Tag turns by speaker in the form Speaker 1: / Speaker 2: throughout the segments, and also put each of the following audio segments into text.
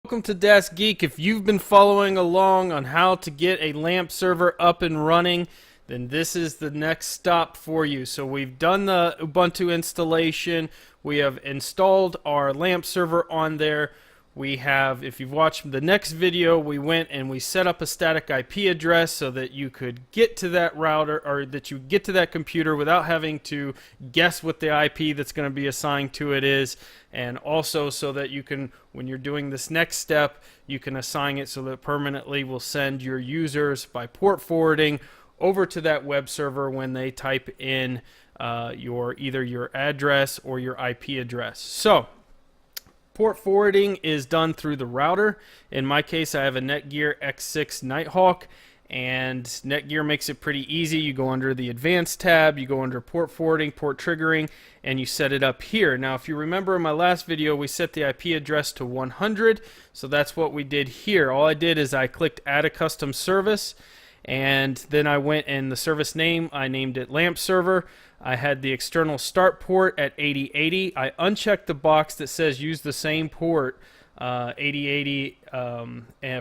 Speaker 1: Welcome to Desk Geek. If you've been following along on how to get a LAMP server up and running, then this is the next stop for you. So we've done the Ubuntu installation. We have installed our LAMP server on there. We have, if you've watched the next video, we went and we set up a static IP address so that you could get to that router, or that you get to that computer without having to guess what the IP that's going to be assigned to it is. And also so that you can, when you're doing this next step, you can assign it so that it permanently will send your users by port forwarding over to that web server when they type in either your address or your IP address. So port forwarding is done through the router. In my case, I have a Netgear X6 Nighthawk, and Netgear makes it pretty easy. You go under the Advanced tab, you go under port forwarding, port triggering, and you set it up here. Now, if you remember in my last video, we set the IP address to 100, so that's what we did here. All I did is I clicked Add a Custom Service, and then I went in the service name, I named it LAMP Server. I had the external start port at 8080. I unchecked the box that says use the same port, 8080,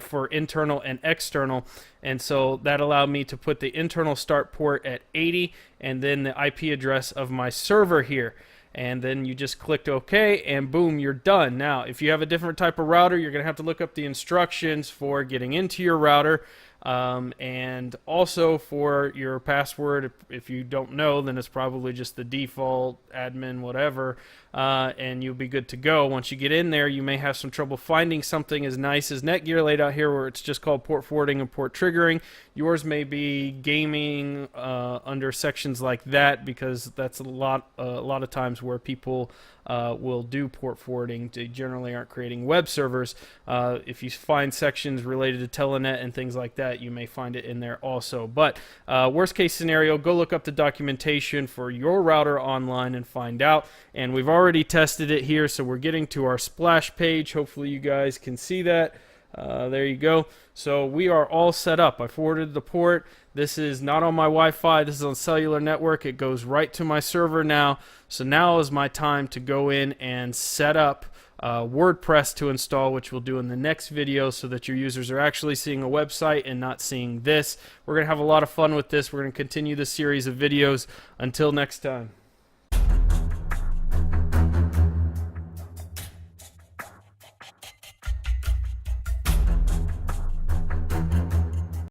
Speaker 1: for internal and external, and so that allowed me to put the internal start port at 80 and then the IP address of my server here. And then you just clicked OK, and boom, you're done. Now, if you have a different type of router, you're going to have to look up the instructions for getting into your router. And also for your password, if you don't know, then it's probably just the default admin whatever, and you'll be good to go. Once you get in there, you may have some trouble finding something as nice as Netgear laid out here, where it's just called port forwarding and port triggering. Yours may be gaming under sections like that, because that's a lot of times where people will do port forwarding. They generally aren't creating web servers. If you find sections related to Telenet and things like that, you may find it in there also. But worst case scenario, go look up the documentation for your router online and find out. And we've already tested it here, so we're getting to our splash page. Hopefully you guys can see that. There you go. So we are all set up. I forwarded the port. This is not on my Wi-Fi. This is on cellular network. It goes right to my server now. So now is my time to go in and set up WordPress to install, which we'll do in the next video, so that your users are actually seeing a website and not seeing this. We're going to have a lot of fun with this. We're going to continue this series of videos. Until next time.